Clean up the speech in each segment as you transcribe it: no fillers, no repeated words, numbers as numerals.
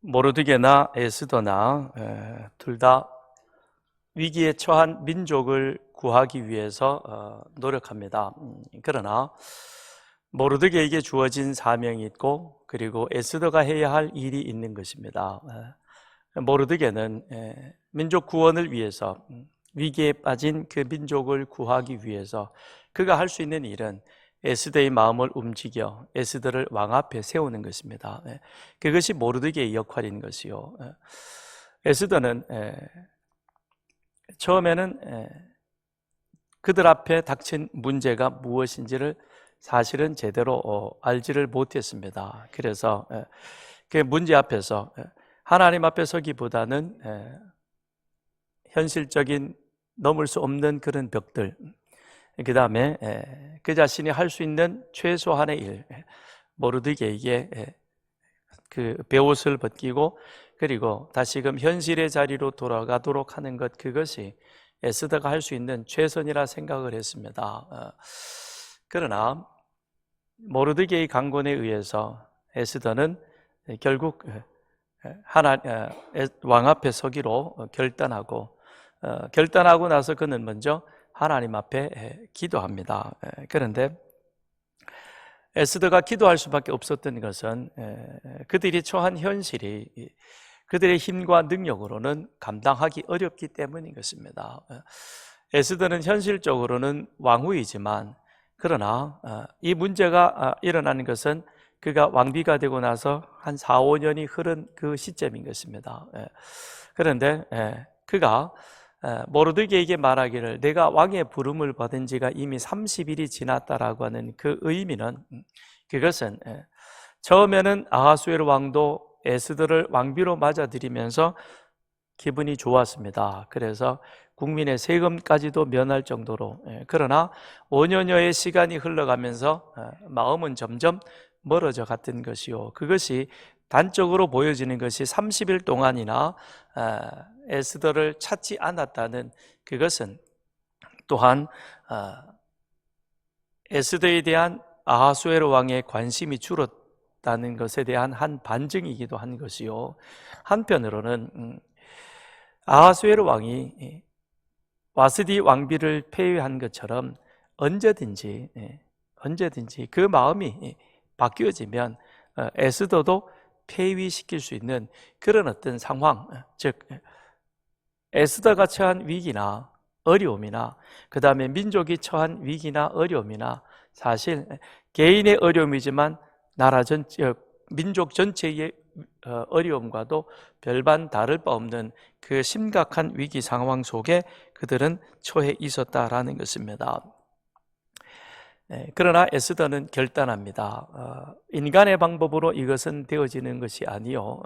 모르드게나 에스더나 둘 다 위기에 처한 민족을 구하기 위해서 노력합니다. 그러나 모르드게에게 주어진 사명이 있고 그리고 에스더가 해야 할 일이 있는 것입니다. 모르드게는 민족 구원을 위해서 위기에 빠진 그 민족을 구하기 위해서 그가 할 수 있는 일은 에스더의 마음을 움직여 에스더를 왕 앞에 세우는 것입니다. 그것이 모르드게의 역할인 것이요. 에스더는 처음에는 그들 앞에 닥친 문제가 무엇인지를 사실은 제대로 알지를 못했습니다. 그래서 그 문제 앞에서 하나님 앞에 서기보다는 현실적인 넘을 수 없는 그런 벽들, 그 다음에 그 자신이 할 수 있는 최소한의 일, 모르드게에게 그 베옷을 벗기고 그리고 다시금 현실의 자리로 돌아가도록 하는 것, 그것이 에스더가 할 수 있는 최선이라 생각을 했습니다. 그러나 모르드게의 강권에 의해서 에스더는 결국 왕 앞에 서기로 결단하고 나서 그는 먼저 하나님 앞에 기도합니다. 그런데 에스더가 기도할 수밖에 없었던 것은 그들이 처한 현실이 그들의 힘과 능력으로는 감당하기 어렵기 때문인 것입니다. 에스더는 현실적으로는 왕후이지만 그러나 이 문제가 일어나는 것은 그가 왕비가 되고 나서 한 4, 5년이 흐른 그 시점인 것입니다. 그런데 그가 모르드게에게 말하기를 내가 왕의 부름을 받은 지가 이미 30일이 지났다라고 하는 그 의미는, 그것은 처음에는 아하수에로 왕도 에스더를 왕비로 맞아들이면서 기분이 좋았습니다. 그래서 국민의 세금까지도 면할 정도로, 그러나 5년여의 시간이 흘러가면서 마음은 점점 멀어져 갔던 것이요, 그것이 단적으로 보여지는 것이 30일 동안이나 에스더를 찾지 않았다는 그것은 또한 에스더에 대한 아하수에로 왕의 관심이 줄었다는 것에 대한 한 반증이기도 한 것이요, 한편으로는 아하수에로 왕이 와스디 왕비를 폐위한 것처럼 언제든지 그 마음이 바뀌어지면 에스더도 폐위시킬 수 있는 그런 어떤 상황, 즉 에스더가 처한 위기나 어려움이나 그 다음에 민족이 처한 위기나 어려움이나 사실 개인의 어려움이지만 나라 전체, 민족 전체의 어려움과도 별반 다를 바 없는 그 심각한 위기 상황 속에 그들은 처해 있었다라는 것입니다. 그러나 에스더는 결단합니다. 인간의 방법으로 이것은 되어지는 것이 아니요,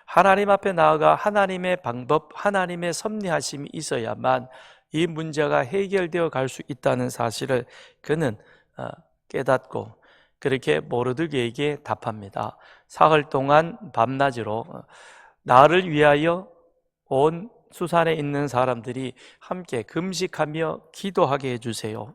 하나님 앞에 나아가 하나님의 방법, 하나님의 섭리하심이 있어야만 이 문제가 해결되어 갈 수 있다는 사실을 그는 깨닫고 그렇게 모르드게에게 답합니다. 사흘 동안 밤낮으로 나를 위하여 온 수산에 있는 사람들이 함께 금식하며 기도하게 해주세요.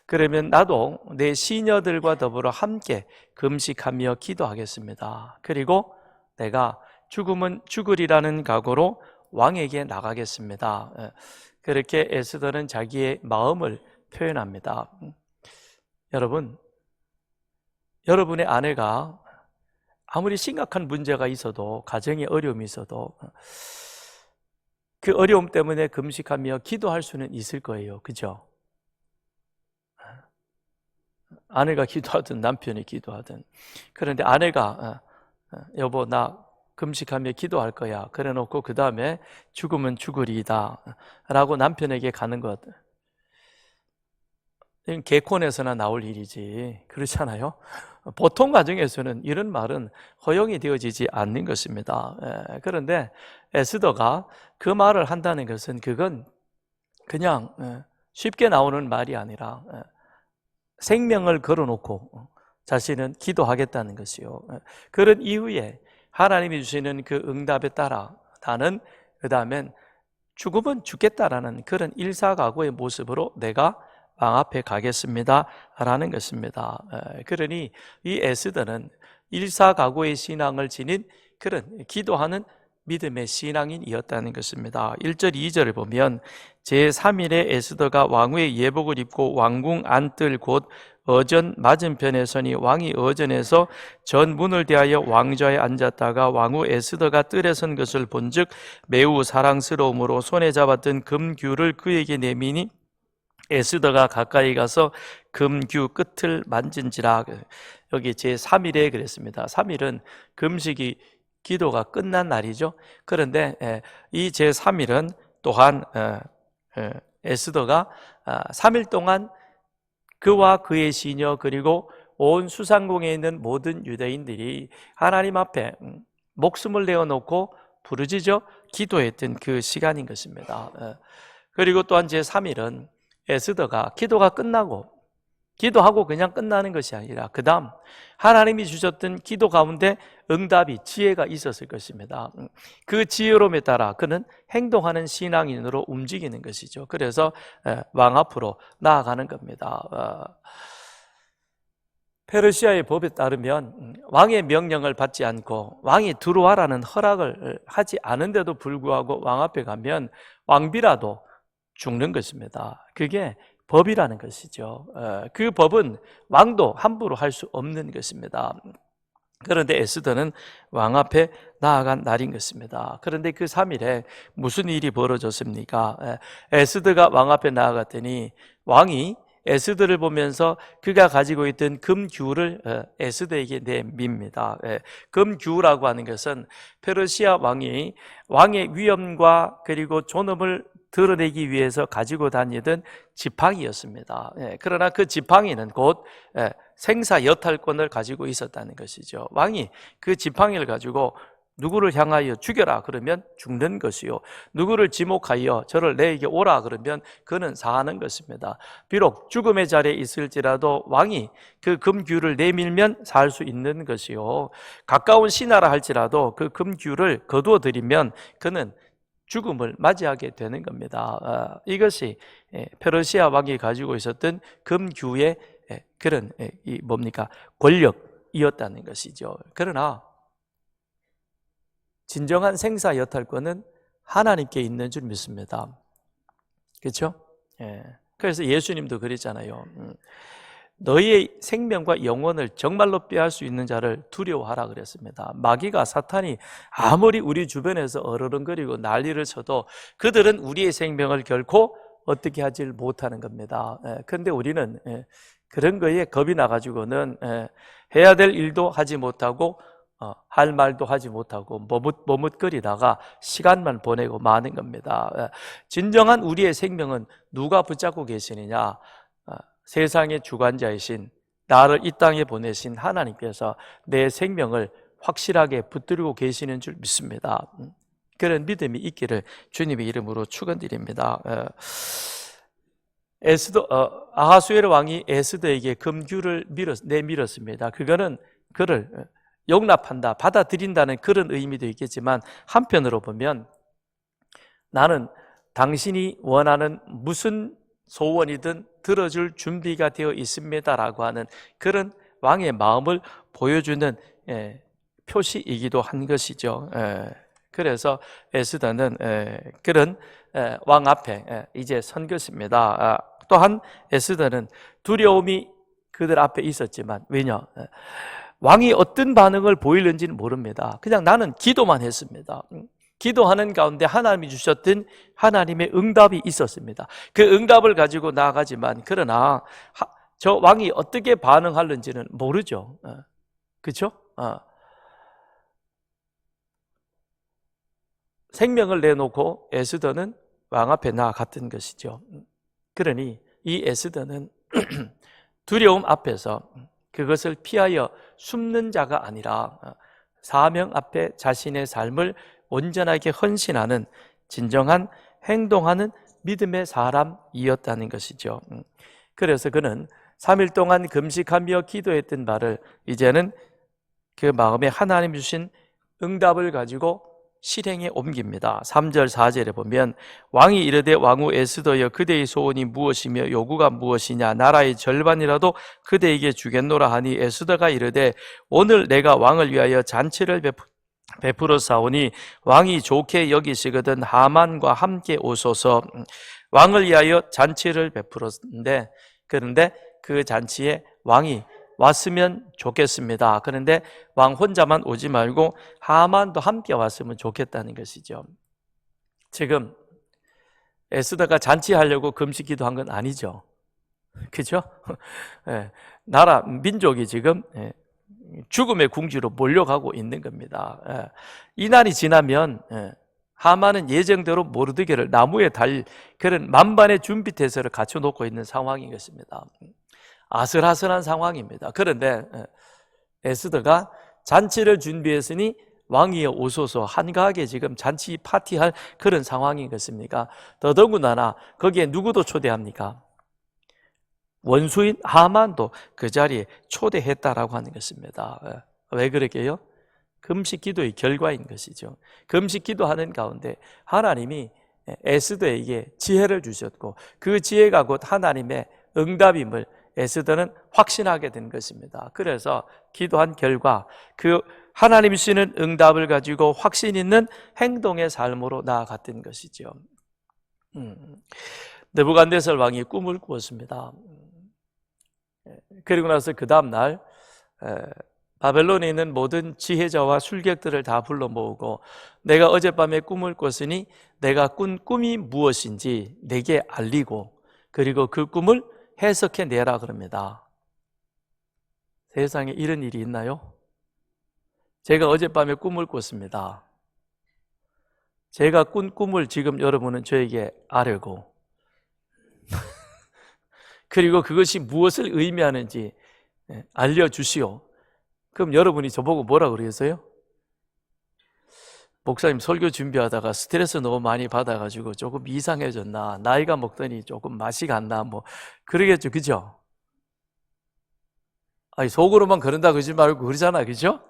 그러면 나도 내 시녀들과 더불어 함께 금식하며 기도하겠습니다. 그리고 내가 죽으면 죽으리라는 각오로 왕에게 나가겠습니다. 그렇게 에스더는 자기의 마음을 표현합니다. 여러분의 아내가 아무리 심각한 문제가 있어도, 가정에 어려움이 있어도 그 어려움 때문에 금식하며 기도할 수는 있을 거예요. 그죠? 아내가 기도하든 남편이 기도하든. 그런데 아내가 여보 나 금식하며 기도할 거야 그래 놓고 그 다음에 죽으면 죽으리이다 라고 남편에게 가는 것, 이건 개콘에서나 나올 일이지, 그렇잖아요. 보통 가정에서는 이런 말은 허용이 되어지지 않는 것입니다. 그런데 에스더가 그 말을 한다는 것은 그건 그냥 쉽게 나오는 말이 아니라 생명을 걸어놓고 자신은 기도하겠다는 것이요, 그런 이후에 하나님이 주시는 그 응답에 따라 나는 그 다음엔 죽으면 죽겠다라는 그런 일사각오의 모습으로 내가 왕 앞에 가겠습니다 라는 것입니다. 그러니 이 에스더는 일사각오의 신앙을 지닌 그런 기도하는 믿음의 신앙인이었다는 것입니다. 1절, 2절을 보면 제3일에 에스더가 왕후의 예복을 입고 왕궁 안뜰 곧 어전 맞은편에 서니 왕이 어전에서 전문을 대하여 왕좌에 앉았다가 왕후 에스더가 뜰에 선 것을 본즉 매우 사랑스러움으로 손에 잡았던 금규를 그에게 내미니 에스더가 가까이 가서 금규 끝을 만진지라. 여기 제3일에 그랬습니다. 3일은 금식이 기도가 끝난 날이죠. 그런데 이 제3일은 또한 에스더가 3일 동안 그와 그의 시녀 그리고 온 수상궁에 있는 모든 유대인들이 하나님 앞에 목숨을 내어놓고 부르짖어 기도했던 그 시간인 것입니다. 그리고 또한 제3일은 에스더가 기도가 끝나고 기도하고 그냥 끝나는 것이 아니라 그 다음 하나님이 주셨던 기도 가운데 응답이 지혜가 있었을 것입니다. 그 지혜로움에 따라 그는 행동하는 신앙인으로 움직이는 것이죠. 그래서 왕 앞으로 나아가는 겁니다. 페르시아의 법에 따르면 왕의 명령을 받지 않고 왕이 들어와라는 허락을 하지 않은데도 불구하고 왕 앞에 가면 왕비라도 죽는 것입니다. 그게 법이라는 것이죠. 그 법은 왕도 함부로 할 수 없는 것입니다. 그런데 에스더는 왕 앞에 나아간 날인 것입니다. 그런데 그 3일에 무슨 일이 벌어졌습니까? 에스더가 왕 앞에 나아갔더니 왕이 에스더를 보면서 그가 가지고 있던 금규를 에스더에게 내밉니다. 금규라고 하는 것은 페르시아 왕이 왕의 위엄과 그리고 존엄을 드러내기 위해서 가지고 다니던 지팡이였습니다. 그러나 그 지팡이는 곧 생사 여탈권을 가지고 있었다는 것이죠. 왕이 그 지팡이를 가지고 누구를 향하여 죽여라 그러면 죽는 것이요, 누구를 지목하여 저를 내게 오라 그러면 그는 사하는 것입니다. 비록 죽음의 자리에 있을지라도 왕이 그 금규를 내밀면 살 수 있는 것이요, 가까운 신하라 할지라도 그 금규를 거두어 들이면 그는 죽음을 맞이하게 되는 겁니다. 이것이 페르시아 왕이 가지고 있었던 금규의 그런 권력이었다는 것이죠. 그러나 진정한 생사 여탈권은 하나님께 있는 줄 믿습니다. 그렇죠? 그래서 예수님도 그랬잖아요. 너희의 생명과 영혼을 정말로 빼앗을 수 있는 자를 두려워하라 그랬습니다. 마귀가, 사탄이 아무리 우리 주변에서 어르렁거리고 난리를 쳐도 그들은 우리의 생명을 결코 어떻게 하지 못하는 겁니다. 그런데 우리는 그런 거에 겁이 나가지고는 해야 될 일도 하지 못하고 할 말도 하지 못하고 머뭇거리다가 시간만 보내고 마는 겁니다. 진정한 우리의 생명은 누가 붙잡고 계시느냐? 세상의 주관자이신, 나를 이 땅에 보내신 하나님께서 내 생명을 확실하게 붙들고 계시는 줄 믿습니다. 그런 믿음이 있기를 주님의 이름으로 축원드립니다. 아하수에르 왕이 에스더에게 금규를 내밀었습니다. 그거는 그를 용납한다, 받아들인다는 그런 의미도 있겠지만, 한편으로 보면 나는 당신이 원하는 무슨 소원이든 들어줄 준비가 되어 있습니다라고 하는 그런 왕의 마음을 보여주는 표시이기도 한 것이죠. 그래서 에스더는 그런 왕 앞에 이제 선 것입니다. 또한 에스더는 두려움이 그들 앞에 있었지만, 왜냐? 왕이 어떤 반응을 보이는지는 모릅니다. 그냥 나는 기도만 했습니다. 기도하는 가운데 하나님이 주셨던 하나님의 응답이 있었습니다. 그 응답을 가지고 나아가지만, 그러나 저 왕이 어떻게 반응하는지는 모르죠. 그렇죠? 생명을 내놓고 에스더는 왕 앞에 나아갔던 것이죠. 그러니 이 에스더는 두려움 앞에서 그것을 피하여 숨는 자가 아니라 사명 앞에 자신의 삶을 온전하게 헌신하는 진정한 행동하는 믿음의 사람이었다는 것이죠. 그래서 그는 3일 동안 금식하며 기도했던 바를 이제는 그 마음에 하나님 주신 응답을 가지고 실행에 옮깁니다. 3절 4절에 보면 왕이 이르되 왕후 에스더여 그대의 소원이 무엇이며 요구가 무엇이냐 나라의 절반이라도 그대에게 주겠노라 하니 에스더가 이르되 오늘 내가 왕을 위하여 잔치를 베풀어 사오니 왕이 좋게 여기시거든 하만과 함께 오소서. 왕을 위하여 잔치를 베풀었는데 그런데 그 잔치에 왕이 왔으면 좋겠습니다. 그런데 왕 혼자만 오지 말고 하만도 함께 왔으면 좋겠다는 것이죠. 지금 에스더가 잔치하려고 금식 기도한 건 아니죠. 그죠? 나라 민족이 지금 죽음의 궁지로 몰려가고 있는 겁니다. 이 날이 지나면 하만은 예정대로 모르드게를 나무에 달 그런 만반의 준비 태세를 갖춰놓고 있는 상황인 것입니다. 아슬아슬한 상황입니다. 그런데 에스더가 잔치를 준비했으니 왕이여 오소서 한가하게 지금 잔치 파티할 그런 상황인 것입니까? 더더군다나 거기에 누구도 초대합니까? 원수인 하만도 그 자리에 초대했다라고 하는 것입니다. 왜 그럴게요? 금식 기도의 결과인 것이죠. 금식 기도하는 가운데 하나님이 에스더에게 지혜를 주셨고 그 지혜가 곧 하나님의 응답임을 에스더는 확신하게 된 것입니다. 그래서 기도한 결과 그 하나님 주시는 응답을 가지고 확신 있는 행동의 삶으로 나아갔던 것이죠. 느부갓네살 왕이 꿈을 꾸었습니다. 그리고 나서 그 다음 날 바벨론에 있는 모든 지혜자와 술객들을 다 불러 모으고 내가 어젯밤에 꿈을 꿨으니 내가 꾼 꿈이 무엇인지 내게 알리고 그리고 그 꿈을 해석해 내라 그럽니다. 세상에 이런 일이 있나요? 제가 어젯밤에 꿈을 꿨습니다. 제가 꾼 꿈을 지금 여러분은 저에게 아뢰고 그리고 그것이 무엇을 의미하는지 알려주시오. 그럼 여러분이 저보고 뭐라 그러겠어요? 목사님 설교 준비하다가 스트레스 너무 많이 받아가지고 조금 이상해졌나, 나이가 먹더니 조금 맛이 갔나, 뭐 그러겠죠, 그죠? 아니 속으로만 그런다 그러지 말고 그러잖아, 그죠?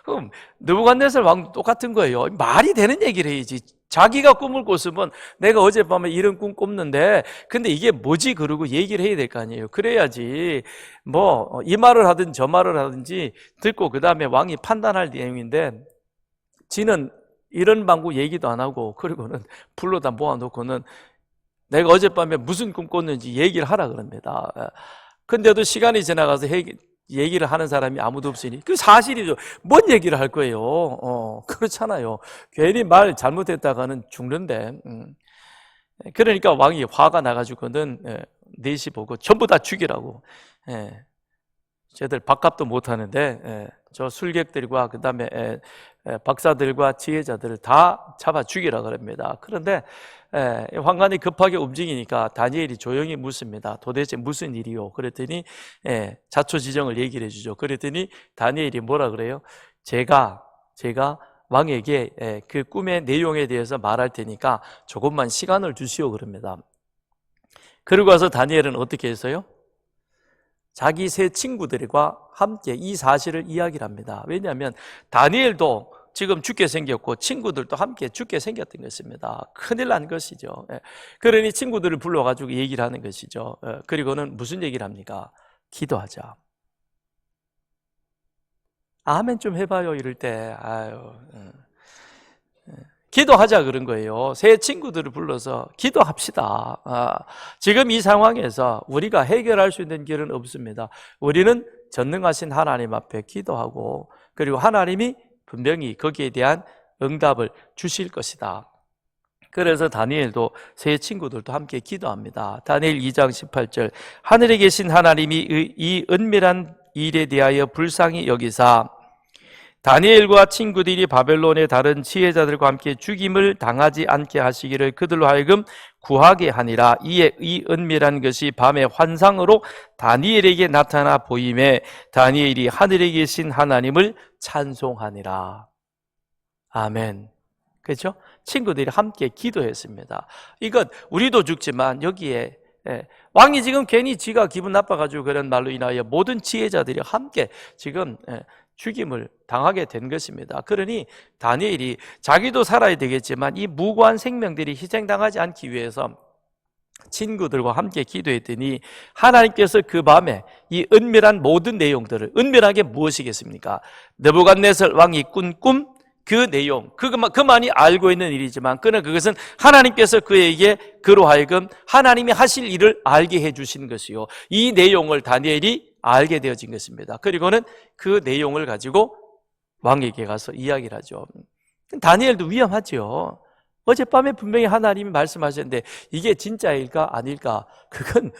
그럼 느부갓네살 왕도 똑같은 거예요. 말이 되는 얘기를 해야지. 자기가 꿈을 꿨으면 내가 어젯밤에 이런 꿈 꿨는데 근데 이게 뭐지 그러고 얘기를 해야 될 거 아니에요. 그래야지 뭐 이 말을 하든 저 말을 하든지 듣고 그 다음에 왕이 판단할 내용인데 지는 이런 방구 얘기도 안 하고 그리고는 불러다 모아놓고는 내가 어젯밤에 무슨 꿈 꿨는지 얘기를 하라 그럽니다. 근데도 시간이 지나가서 얘기를 하는 사람이 아무도 없으니 그 사실이죠. 뭔 얘기를 할 거예요? 그렇잖아요. 괜히 말 잘못했다가는 죽는데. 그러니까 왕이 화가 나가지고는 넷이 보고 전부 다 죽이라고. 쟤들 밥값도 못 하는데 저 술객들과 그 다음에 박사들과 지혜자들을 다 잡아 죽이라 그럽니다. 그런데 황관이 급하게 움직이니까 다니엘이 조용히 묻습니다. 도대체 무슨 일이요? 그랬더니 자초지정을 얘기를 해주죠. 그랬더니 다니엘이 뭐라 그래요? 제가 왕에게 그 꿈의 내용에 대해서 말할 테니까 조금만 시간을 주시오 그럽니다. 그러고 와서 다니엘은 어떻게 했어요? 자기 세 친구들과 함께 이 사실을 이야기를 합니다. 왜냐하면 다니엘도 지금 죽게 생겼고 친구들도 함께 죽게 생겼던 것입니다. 큰일 난 것이죠. 그러니 친구들을 불러가지고 얘기를 하는 것이죠. 그리고는 무슨 얘기를 합니까? 기도하자. 아멘 좀 해봐요 이럴 때. 기도하자 그런 거예요. 새 친구들을 불러서 기도합시다. 지금 이 상황에서 우리가 해결할 수 있는 길은 없습니다. 우리는 전능하신 하나님 앞에 기도하고 그리고 하나님이 분명히 거기에 대한 응답을 주실 것이다. 그래서 다니엘도 새 친구들도 함께 기도합니다. 다니엘 2장 18절 하늘에 계신 하나님이 이 은밀한 일에 대하여 불쌍히 여기사 다니엘과 친구들이 바벨론의 다른 지혜자들과 함께 죽임을 당하지 않게 하시기를 그들로 하여금 구하게 하니라. 이에 이 은밀한 것이 밤의 환상으로 다니엘에게 나타나 보임에 다니엘이 하늘에 계신 하나님을 찬송하니라. 아멘. 그렇죠? 친구들이 함께 기도했습니다. 이것 우리도 죽지만 여기에 왕이 지금 괜히 지가 기분 나빠가지고 그런 말로 인하여 모든 지혜자들이 함께 지금 죽임을 당하게 된 것입니다. 그러니 다니엘이 자기도 살아야 되겠지만 이 무고한 생명들이 희생당하지 않기 위해서 친구들과 함께 기도했더니 하나님께서 그 밤에 이 은밀한 모든 내용들을, 은밀하게 무엇이겠습니까? 느부갓네살 왕이 꾼 꿈, 그 내용, 그만이 알고 있는 일이지만 그것은 하나님께서 그에게 그로 하여금 하나님이 하실 일을 알게 해주신 것이요, 이 내용을 다니엘이 알게 되어진 것입니다. 그리고는 그 내용을 가지고 왕에게 가서 이야기를 하죠. 다니엘도 위험하죠. 어젯밤에 분명히 하나님이 말씀하셨는데 이게 진짜일까 아닐까, 그건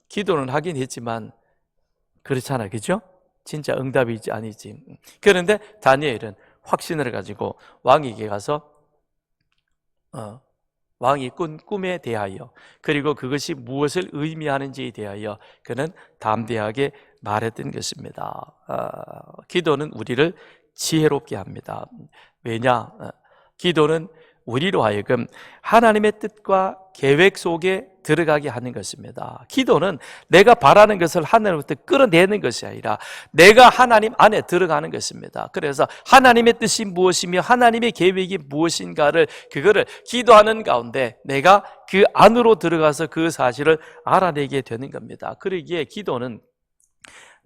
기도는 하긴 했지만 그렇잖아, 그죠? 진짜 응답이지 아니지. 그런데 다니엘은 확신을 가지고 왕에게 가서 왕이 꾼 꿈에 대하여, 그리고 그것이 무엇을 의미하는지에 대하여 그는 담대하게 말했던 것입니다. 기도는 우리를 지혜롭게 합니다. 왜냐? 기도는 우리로 하여금 하나님의 뜻과 계획 속에 들어가게 하는 것입니다. 기도는 내가 바라는 것을 하나님부터 끌어내는 것이 아니라 내가 하나님 안에 들어가는 것입니다. 그래서 하나님의 뜻이 무엇이며 하나님의 계획이 무엇인가를, 그거를 기도하는 가운데 내가 그 안으로 들어가서 그 사실을 알아내게 되는 겁니다. 그러기에 기도는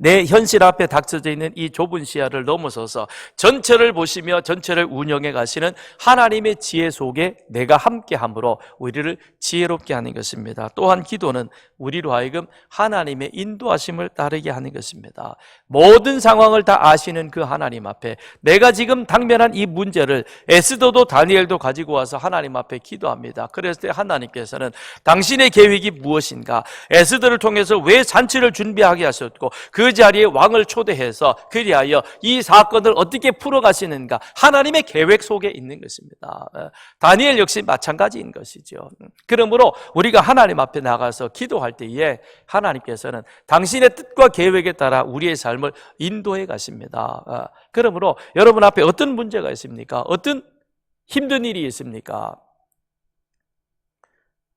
내 현실 앞에 닥쳐져 있는 이 좁은 시야를 넘어서서 전체를 보시며 전체를 운영해 가시는 하나님의 지혜 속에 내가 함께함으로 우리를 지혜롭게 하는 것입니다. 또한 기도는 우리로 하여금 하나님의 인도하심을 따르게 하는 것입니다. 모든 상황을 다 아시는 그 하나님 앞에 내가 지금 당면한 이 문제를 에스더도 다니엘도 가지고 와서 하나님 앞에 기도합니다. 그랬을 때 하나님께서는 당신의 계획이 무엇인가, 에스더를 통해서 왜 잔치를 준비하게 하셨고 그 자리에 왕을 초대해서 그리하여 이 사건을 어떻게 풀어가시는가, 하나님의 계획 속에 있는 것입니다. 다니엘 역시 마찬가지인 것이죠. 그러므로 우리가 하나님 앞에 나가서 기도할 때에 하나님께서는 당신의 뜻과 계획에 따라 우리의 삶을 인도해 가십니다. 그러므로 여러분 앞에 어떤 문제가 있습니까? 어떤 힘든 일이 있습니까?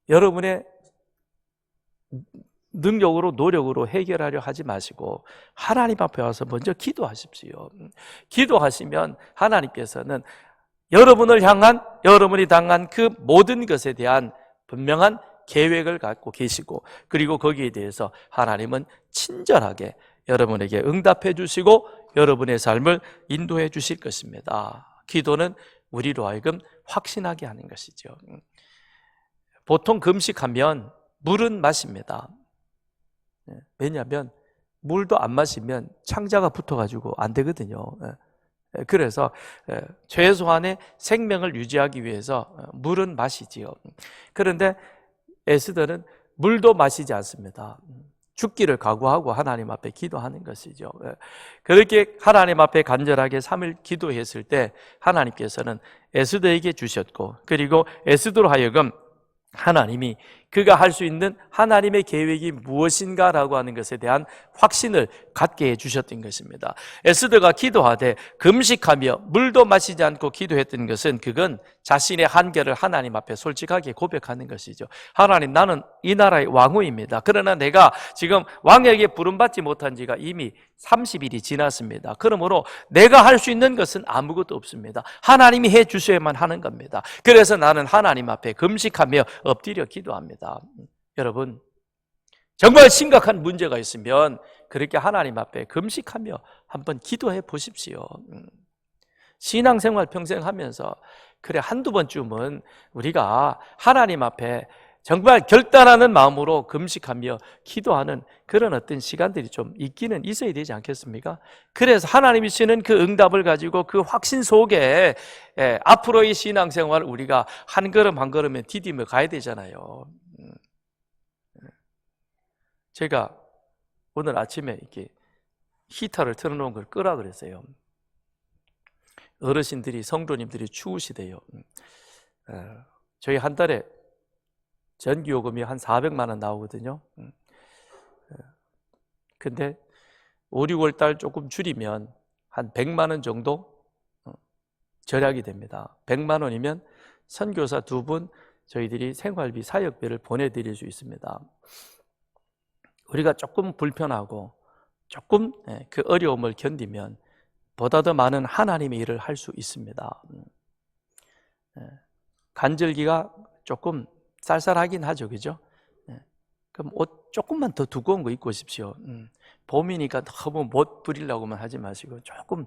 여러분의 능력으로, 노력으로 해결하려 하지 마시고 하나님 앞에 와서 먼저 기도하십시오. 기도하시면 하나님께서는 여러분을 향한, 여러분이 당한 그 모든 것에 대한 분명한 계획을 갖고 계시고, 그리고 거기에 대해서 하나님은 친절하게 여러분에게 응답해 주시고 여러분의 삶을 인도해 주실 것입니다. 기도는 우리로 하여금 확신하게 하는 것이죠. 보통 금식하면 물은 마십니다. 왜냐하면 물도 안 마시면 창자가 붙어가지고 안 되거든요. 그래서 최소한의 생명을 유지하기 위해서 물은 마시지요. 그런데 에스더는 물도 마시지 않습니다. 죽기를 각오하고 하나님 앞에 기도하는 것이죠. 그렇게 하나님 앞에 간절하게 3일 기도했을 때 하나님께서는 에스더에게 주셨고, 그리고 에스더로 하여금 하나님이 그가 할 수 있는 하나님의 계획이 무엇인가라고 하는 것에 대한 확신을 갖게 해주셨던 것입니다. 에스더가 기도하되 금식하며 물도 마시지 않고 기도했던 것은, 그건 자신의 한계를 하나님 앞에 솔직하게 고백하는 것이죠. 하나님, 나는 이 나라의 왕후입니다. 그러나 내가 지금 왕에게 부름받지 못한 지가 이미 30일이 지났습니다. 그러므로 내가 할 수 있는 것은 아무것도 없습니다. 하나님이 해 주셔야만 하는 겁니다. 그래서 나는 하나님 앞에 금식하며 엎드려 기도합니다. 여러분, 정말 심각한 문제가 있으면 그렇게 하나님 앞에 금식하며 한번 기도해 보십시오. 신앙생활 평생 하면서 그래 한두 번쯤은 우리가 하나님 앞에 정말 결단하는 마음으로 금식하며 기도하는 그런 어떤 시간들이 좀 있기는 있어야 되지 않겠습니까? 그래서 하나님이 주시는 그 응답을 가지고 그 확신 속에 앞으로의 신앙생활을 우리가 한 걸음 한 걸음에 디디며 가야 되잖아요. 제가 오늘 아침에 이렇게 히터를 틀어놓은 걸 끄라 그랬어요. 어르신들이, 성도님들이 추우시대요. 저희 한 달에 전기요금이 한 400만 원 나오거든요. 근데 5, 6월 달 조금 줄이면 한 100만 원 정도 절약이 됩니다. 100만 원이면 선교사 2분 저희들이 생활비, 사역비를 보내드릴 수 있습니다. 우리가 조금 불편하고 조금 그 어려움을 견디면 보다 더 많은 하나님의 일을 할 수 있습니다. 간절기가 조금 쌀쌀하긴 하죠, 그죠? 그럼 옷 조금만 더 두꺼운 거 입고 오십시오. 봄이니까 너무 못 부리려고만 하지 마시고 조금.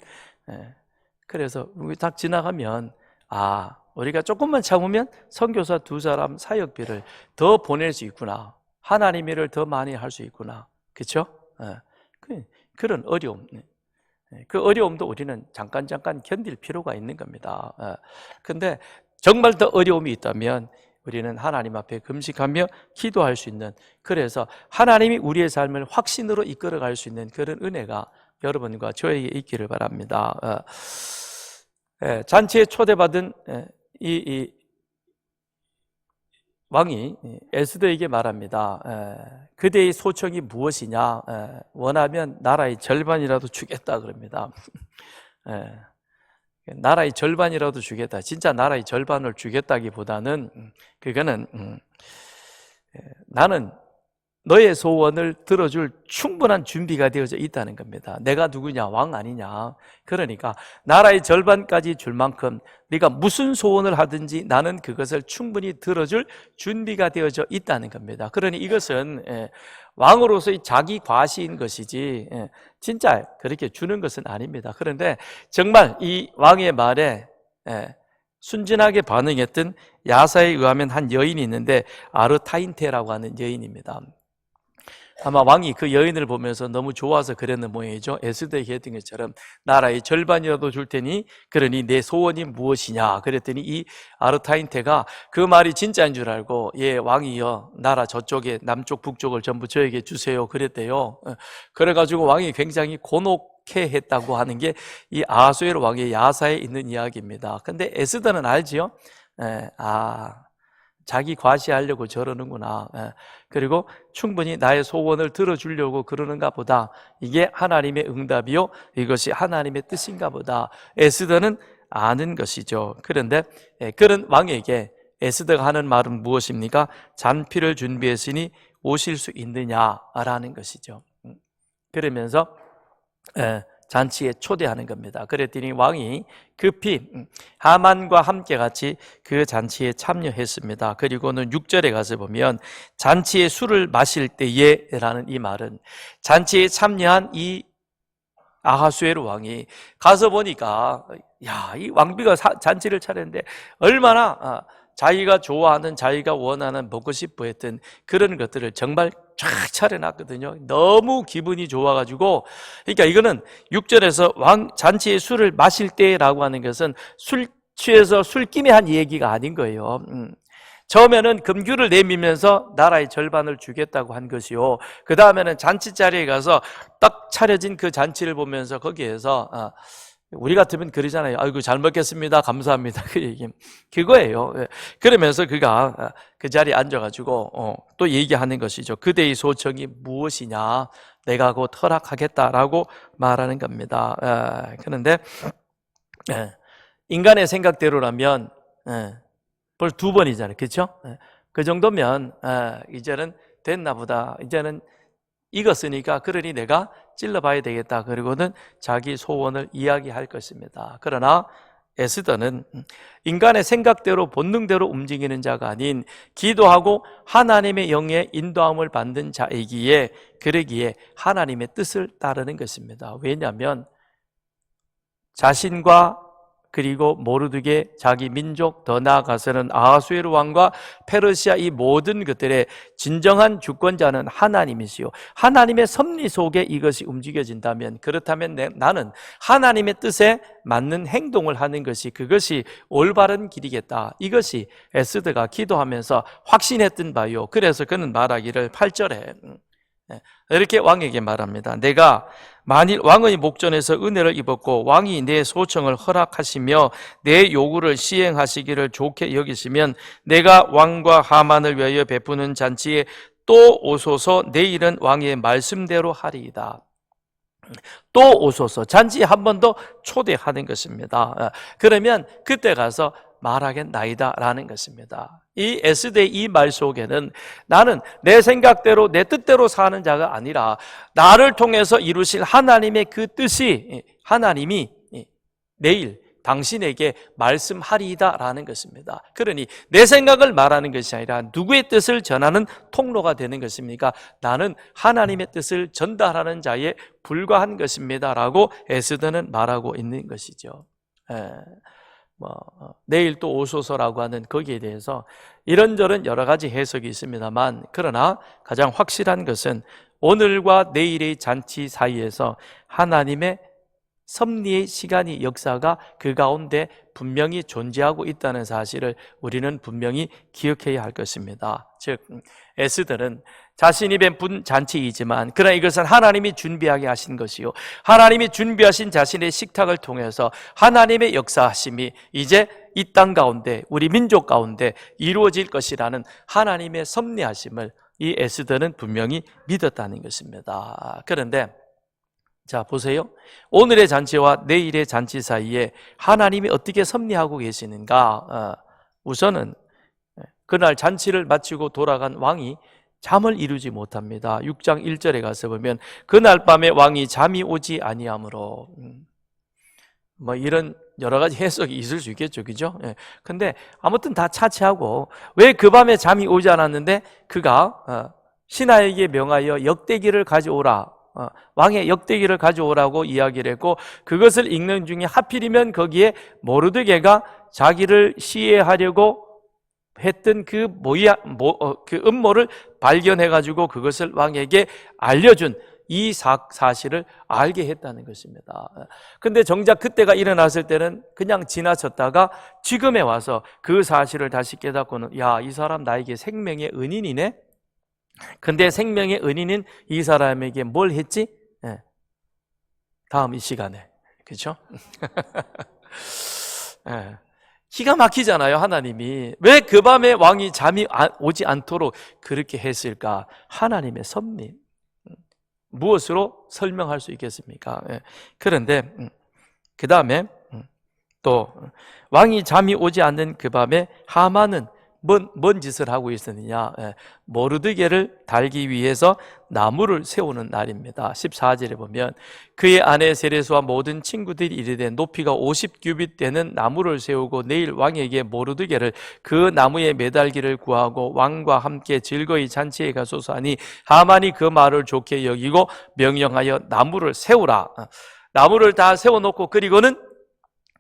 그래서 우리 딱 지나가면 우리가 조금만 참으면 선교사 2사람 사역비를 더 보낼 수 있구나. 하나님 일을 더 많이 할 수 있구나. 그렇죠? 그런 어려움. 그 어려움도 우리는 잠깐 견딜 필요가 있는 겁니다. 근데 정말 더 어려움이 있다면 우리는 하나님 앞에 금식하며 기도할 수 있는, 그래서 하나님이 우리의 삶을 확신으로 이끌어갈 수 있는 그런 은혜가 여러분과 저에게 있기를 바랍니다. 잔치에 초대받은 이 왕이 에스더에게 말합니다. 그대의 소청이 무엇이냐? 원하면 나라의 절반이라도 주겠다 그럽니다. 나라의 절반이라도 주겠다. 진짜 나라의 절반을 주겠다기보다는 그거는 나는 너의 소원을 들어줄 충분한 준비가 되어져 있다는 겁니다. 내가 누구냐? 왕 아니냐? 그러니까 나라의 절반까지 줄 만큼 네가 무슨 소원을 하든지 나는 그것을 충분히 들어줄 준비가 되어져 있다는 겁니다. 그러니 이것은 왕으로서의 자기 과시인 것이지 진짜 그렇게 주는 것은 아닙니다. 그런데 정말 이 왕의 말에 순진하게 반응했던 야사에 의하면 한 여인이 있는데 아르타인테라고 하는 여인입니다. 아마 왕이 그 여인을 보면서 너무 좋아서 그랬는 모양이죠. 에스더에게 했던 것처럼 나라의 절반이라도 줄 테니 그러니 내 소원이 무엇이냐 그랬더니 이 아르타인테가 그 말이 진짜인 줄 알고 왕이여 나라 저쪽에 남쪽 북쪽을 전부 저에게 주세요 그랬대요. 그래가지고 왕이 굉장히 곤혹해 했다고 하는 게 이 아하수에로 왕의 야사에 있는 이야기입니다. 근데 에스더는 알지요? 자기 과시하려고 저러는구나. 그리고 충분히 나의 소원을 들어주려고 그러는가 보다. 이게 하나님의 응답이요, 이것이 하나님의 뜻인가 보다. 에스더는 아는 것이죠. 그런데 그런 왕에게 에스더가 하는 말은 무엇입니까? 잔피를 준비했으니 오실 수 있느냐라는 것이죠. 그러면서 잔치에 초대하는 겁니다. 그랬더니 왕이 급히 하만과 함께 같이 그 잔치에 참여했습니다. 그리고는 6절에 가서 보면 잔치에 술을 마실 때에 라는 이 말은 잔치에 참여한 이 아하수에로 왕이 가서 보니까 이 왕비가 잔치를 차렸는데 얼마나 자기가 좋아하는, 자기가 원하는, 먹고 싶어 했던 그런 것들을 정말 쫙 차려놨거든요. 너무 기분이 좋아가지고, 그러니까 이거는 6절에서 왕 잔치에 술을 마실 때라고 하는 것은 술 취해서 술김에 한 얘기가 아닌 거예요. 처음에는 금규를 내밀면서 나라의 절반을 주겠다고 한 것이요, 그 다음에는 잔치 자리에 가서 딱 차려진 그 잔치를 보면서 거기에서 우리 같으면 그러잖아요. 아이고 잘 먹겠습니다, 감사합니다, 그 얘기 그거예요. 그러면서 그가 그 자리에 앉아가지고 또 얘기하는 것이죠. 그대의 소청이 무엇이냐, 내가 곧 허락하겠다라고 말하는 겁니다. 그런데 인간의 생각대로라면 벌 2번이잖아요, 그렇죠? 그 정도면 이제는 됐나 보다, 이제는 익었으니까 그러니 내가 찔러봐야 되겠다, 그리고는 자기 소원을 이야기할 것입니다. 그러나 에스더는 인간의 생각대로 본능대로 움직이는 자가 아닌 기도하고 하나님의 영의 인도함을 받는 자이기에, 그러기에 하나님의 뜻을 따르는 것입니다. 왜냐하면 자신과 그리고 모르드게, 자기 민족, 더 나아가서는 아하수에로 왕과 페르시아 이 모든 것들의 진정한 주권자는 하나님이시요, 하나님의 섭리 속에 이것이 움직여진다면, 그렇다면 나는 하나님의 뜻에 맞는 행동을 하는 것이, 그것이 올바른 길이겠다. 이것이 에스더가 기도하면서 확신했던 바요. 그래서 그는 말하기를 8절에 이렇게 왕에게 말합니다. 내가 만일 왕의 목전에서 은혜를 입었고 왕이 내 소청을 허락하시며 내 요구를 시행하시기를 좋게 여기시면 내가 왕과 하만을 위하여 베푸는 잔치에 또 오소서. 내일은 왕의 말씀대로 하리이다. 또 오소서. 잔치에 한 번 더 초대하는 것입니다. 그러면 그때 가서 말하겠나이다 라는 것입니다. 이 에스더의 이 말 속에는 나는 내 생각대로 내 뜻대로 사는 자가 아니라 나를 통해서 이루실 하나님의 그 뜻이 하나님이 내일 당신에게 말씀하리이다 라는 것입니다. 그러니 내 생각을 말하는 것이 아니라 누구의 뜻을 전하는 통로가 되는 것입니까? 나는 하나님의 뜻을 전달하는 자에 불과한 것입니다 라고 에스더는 말하고 있는 것이죠. 내일 또 오소서라고 하는 거기에 대해서 이런저런 여러 가지 해석이 있습니다만, 그러나 가장 확실한 것은 오늘과 내일의 잔치 사이에서 하나님의 섭리의 시간이 역사가 그 가운데 분명히 존재하고 있다는 사실을 우리는 분명히 기억해야 할 것입니다. 즉 에스더는 자신이 뵌 잔치이지만 그러나 이것은 하나님이 준비하게 하신 것이요, 하나님이 준비하신 자신의 식탁을 통해서 하나님의 역사하심이 이제 이 땅 가운데 우리 민족 가운데 이루어질 것이라는 하나님의 섭리하심을 이 에스더는 분명히 믿었다는 것입니다. 그런데 자 보세요. 오늘의 잔치와 내일의 잔치 사이에 하나님이 어떻게 섭리하고 계시는가? 우선은 그날 잔치를 마치고 돌아간 왕이 잠을 이루지 못합니다. 6장 1절에 가서 보면 그날 밤에 왕이 잠이 오지 아니하므로, 이런 여러 가지 해석이 있을 수 있겠죠, 그죠? 근데 아무튼 다 차치하고 왜 그 밤에 잠이 오지 않았는데 그가 신하에게 명하여 역대기를 가져오라, 왕의 역대기를 가져오라고 이야기를 했고, 그것을 읽는 중에 하필이면 거기에 모르드게가 자기를 시해하려고 했던 그 음모를 발견해가지고 그것을 왕에게 알려준 이 사실을 알게 했다는 것입니다. 근데 정작 그때가 일어났을 때는 그냥 지나쳤다가 지금에 와서 그 사실을 다시 깨닫고는, 야, 이 사람 나에게 생명의 은인이네? 근데 생명의 은인인 이 사람에게 뭘 했지? 다음 이 시간에, 그렇죠? 기가 막히잖아요. 하나님이 왜 그 밤에 왕이 잠이 오지 않도록 그렇게 했을까? 하나님의 섭리, 무엇으로 설명할 수 있겠습니까? 그런데 그 다음에 또 왕이 잠이 오지 않는 그 밤에 하만은 뭔 짓을 하고 있었느냐? 모르드게를 달기 위해서 나무를 세우는 날입니다. 14절에 보면 그의 아내 세레스와 모든 친구들이 이르되 높이가 50규빗 되는 나무를 세우고 내일 왕에게 모르드게를 그 나무에 매달기를 구하고 왕과 함께 즐거이 잔치에 가소서 하니, 하만이 그 말을 좋게 여기고 명령하여 나무를 세우라. 나무를 다 세워놓고, 그리고는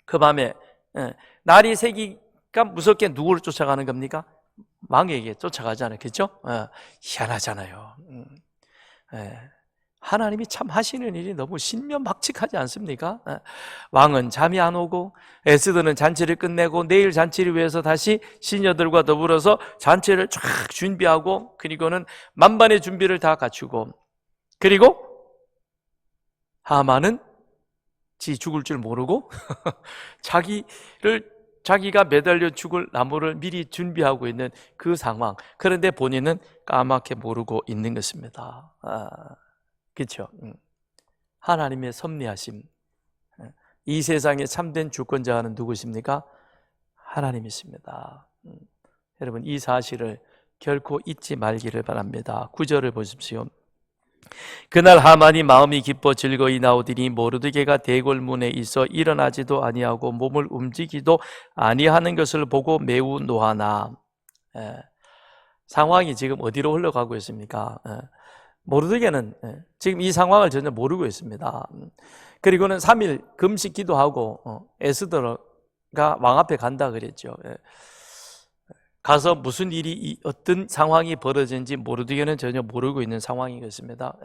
그 밤에 날이 새기 무섭게 누구를 쫓아가는 겁니까? 왕에게 쫓아가잖아요. 그렇죠? 희한하잖아요. 하나님이 참 하시는 일이 너무 신명박칙하지 않습니까? 왕은 잠이 안 오고 에스더는 잔치를 끝내고 내일 잔치를 위해서 다시 시녀들과 더불어서 잔치를 쫙 준비하고, 그리고는 만반의 준비를 다 갖추고, 그리고 하만은 지 죽을 줄 모르고 자기가 매달려 죽을 나무를 미리 준비하고 있는 그 상황. 그런데 본인은 까맣게 모르고 있는 것입니다. 그렇죠? 하나님의 섭리하심. 이 세상의 참된 주권자는 누구십니까? 하나님이십니다. 여러분, 이 사실을 결코 잊지 말기를 바랍니다. 9절을 보십시오. 그날 하만이 마음이 기뻐 즐거이 나오더니 모르드게가 대궐문에 있어 일어나지도 아니하고 몸을 움직이도 아니하는 것을 보고 매우 노하나. 상황이 지금 어디로 흘러가고 있습니까? 모르드게는 지금 이 상황을 전혀 모르고 있습니다. 그리고는 3일 금식 기도하고 에스더가 왕 앞에 간다 그랬죠. 가서 무슨 일이, 어떤 상황이 벌어진지 모르드게는 전혀 모르고 있는 상황이겠습니다.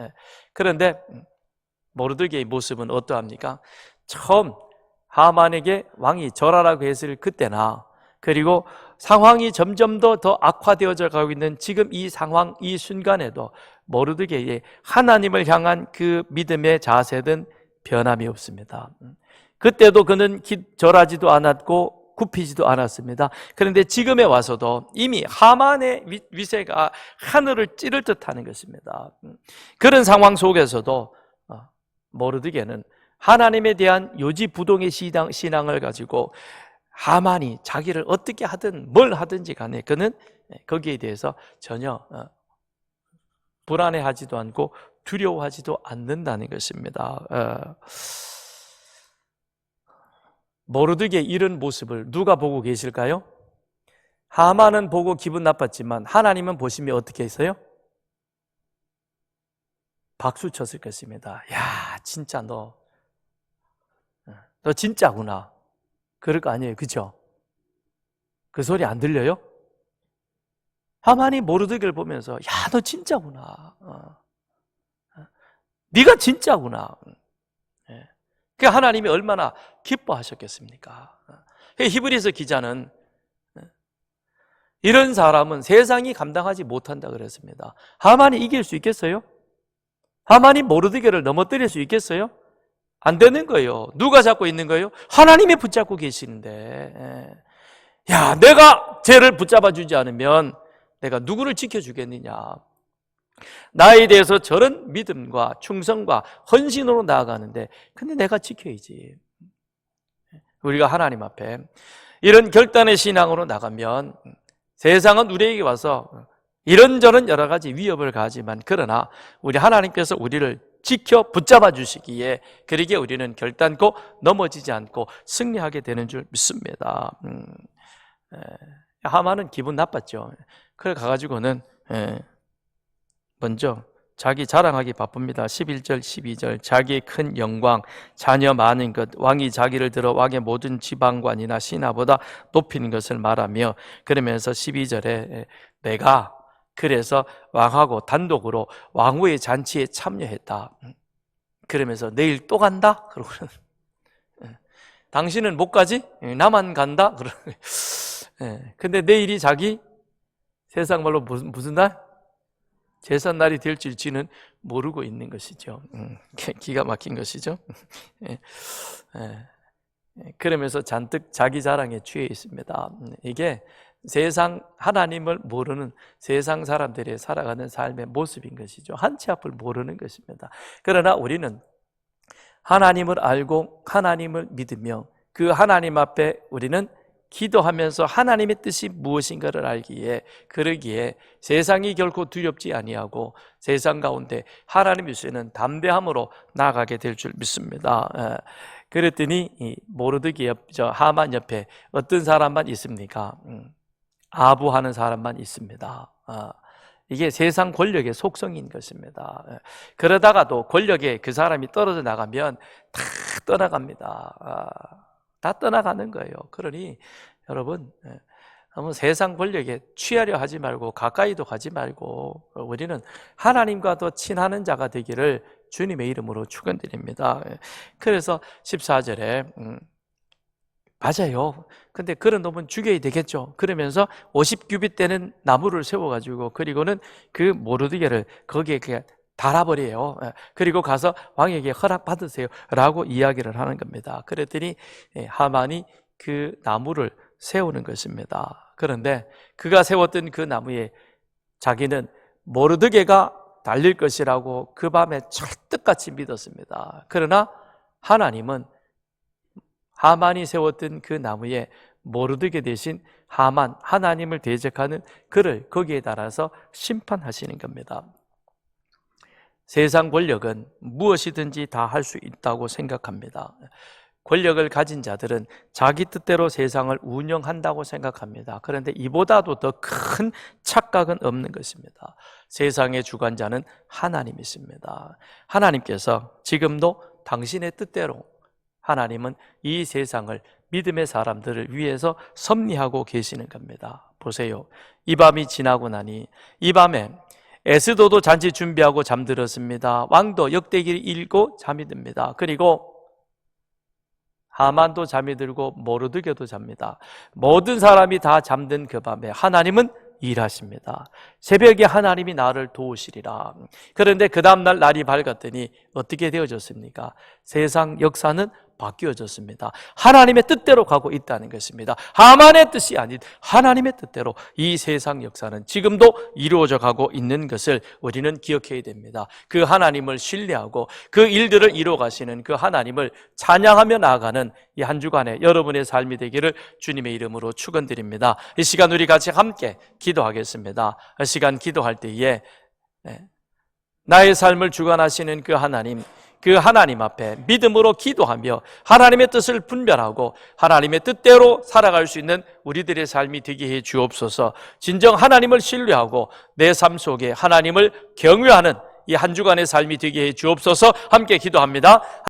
그런데 모르드게의 모습은 어떠합니까? 처음 하만에게 왕이 절하라고 했을 그때나, 그리고 상황이 점점 더 악화되어져 가고 있는 지금 이 상황, 이 순간에도 모르드게의 하나님을 향한 그 믿음의 자세는 변함이 없습니다. 그때도 그는 절하지도 않았고 굽히지도 않았습니다. 그런데 지금에 와서도 이미 하만의 위세가 하늘을 찌를 듯하는 것입니다. 그런 상황 속에서도 모르드게는 하나님에 대한 요지부동의 신앙을 가지고 하만이 자기를 어떻게 하든 뭘 하든지 간에 그는 거기에 대해서 전혀 불안해하지도 않고 두려워하지도 않는다는 것입니다. 모르드게의 이런 모습을 누가 보고 계실까요? 하만은 보고 기분 나빴지만 하나님은 보시며 어떻게 했어요? 박수 쳤을 것입니다. 야, 진짜 너 진짜구나. 그럴 거 아니에요, 그죠? 그 소리 안 들려요? 하만이 모르드게를 보면서 야, 너 진짜구나. 네가 진짜구나. 그 하나님이 얼마나 기뻐하셨겠습니까? 히브리서 기자는 이런 사람은 세상이 감당하지 못한다 그랬습니다. 하만이 이길 수 있겠어요? 하만이 모르드게를 넘어뜨릴 수 있겠어요? 안 되는 거예요. 누가 잡고 있는 거예요? 하나님이 붙잡고 계시는데, 야, 내가 쟤를 붙잡아 주지 않으면 내가 누구를 지켜주겠느냐. 나에 대해서 저런 믿음과 충성과 헌신으로 나아가는데, 근데 내가 지켜야지. 우리가 하나님 앞에 이런 결단의 신앙으로 나가면 세상은 우리에게 와서 이런저런 여러 가지 위협을 가하지만, 그러나 우리 하나님께서 우리를 지켜 붙잡아 주시기에 그러기에 우리는 결단코 넘어지지 않고 승리하게 되는 줄 믿습니다. 하만은 기분 나빴죠. 그래 가가지고는 먼저 자기 자랑하기 바쁩니다. 11절 12절 자기의 큰 영광, 자녀 많은 것, 왕이 자기를 들어 왕의 모든 지방관이나 신하보다 높이는 것을 말하며, 그러면서 12절에 내가 그래서 왕하고 단독으로 왕후의 잔치에 참여했다. 그러면서 내일 또 간다? 그러고는 당신은 못 가지? 나만 간다? 근데 내일이 자기 세상 말로 무슨 날? 제삿날이 될지는 모르고 있는 것이죠. 기가 막힌 것이죠. 그러면서 잔뜩 자기 자랑에 취해 있습니다. 이게 세상 하나님을 모르는 세상 사람들이 살아가는 삶의 모습인 것이죠. 한치 앞을 모르는 것입니다. 그러나 우리는 하나님을 알고 하나님을 믿으며 그 하나님 앞에 우리는 기도하면서 하나님의 뜻이 무엇인가를 알기에, 그러기에 세상이 결코 두렵지 아니하고 세상 가운데 하나님의 주시는 담대함으로 나아가게 될 줄 믿습니다. 그랬더니 모르드게 하만 옆에 어떤 사람만 있습니까? 아부하는 사람만 있습니다. 이게 세상 권력의 속성인 것입니다. 그러다가도 권력에 그 사람이 떨어져 나가면 다 떠나갑니다. 다 떠나가는 거예요. 그러니 여러분, 너무 세상 권력에 취하려 하지 말고 가까이도 가지 말고 우리는 하나님과 더 친하는 자가 되기를 주님의 이름으로 축원드립니다. 그래서 14절에 맞아요. 근데 그런 놈은 죽여야 되겠죠. 그러면서 50규빗 되는 나무를 세워가지고, 그리고는 그 모르드게를 거기에 그냥 달아버려요. 그리고 가서 왕에게 허락받으세요 라고 이야기를 하는 겁니다. 그랬더니 하만이 그 나무를 세우는 것입니다. 그런데 그가 세웠던 그 나무에 자기는 모르드게가 달릴 것이라고 그 밤에 철떡같이 믿었습니다. 그러나 하나님은 하만이 세웠던 그 나무에 모르드게 대신 하만, 하나님을 대적하는 그를 거기에 달아서 심판하시는 겁니다. 세상 권력은 무엇이든지 다 할 수 있다고 생각합니다. 권력을 가진 자들은 자기 뜻대로 세상을 운영한다고 생각합니다. 그런데 이보다도 더 큰 착각은 없는 것입니다. 세상의 주관자는 하나님이십니다. 하나님께서 지금도 당신의 뜻대로, 하나님은 이 세상을 믿음의 사람들을 위해서 섭리하고 계시는 겁니다. 보세요. 이 밤이 지나고 나니 이 밤에 에스더도 잔치 준비하고 잠들었습니다. 왕도 역대기를 읽고 잠이 듭니다. 그리고 하만도 잠이 들고 모르드게도 잡니다. 모든 사람이 다 잠든 그 밤에 하나님은 일하십니다. 새벽에 하나님이 나를 도우시리라. 그런데 그 다음날 날이 밝았더니 어떻게 되어졌습니까? 세상 역사는 바뀌어졌습니다. 하나님의 뜻대로 가고 있다는 것입니다. 하만의 뜻이 아닌 하나님의 뜻대로 이 세상 역사는 지금도 이루어져 가고 있는 것을 우리는 기억해야 됩니다. 그 하나님을 신뢰하고 그 일들을 이루어 가시는 그 하나님을 찬양하며 나아가는 이 한 주간의 여러분의 삶이 되기를 주님의 이름으로 축원드립니다. 이 시간 우리 같이 함께 기도하겠습니다. 이 시간 기도할 때에 나의 삶을 주관하시는 그 하나님 앞에 믿음으로 기도하며 하나님의 뜻을 분별하고 하나님의 뜻대로 살아갈 수 있는 우리들의 삶이 되게 해 주옵소서. 진정 하나님을 신뢰하고 내 삶 속에 하나님을 경외하는 이 한 주간의 삶이 되게 해 주옵소서. 함께 기도합니다.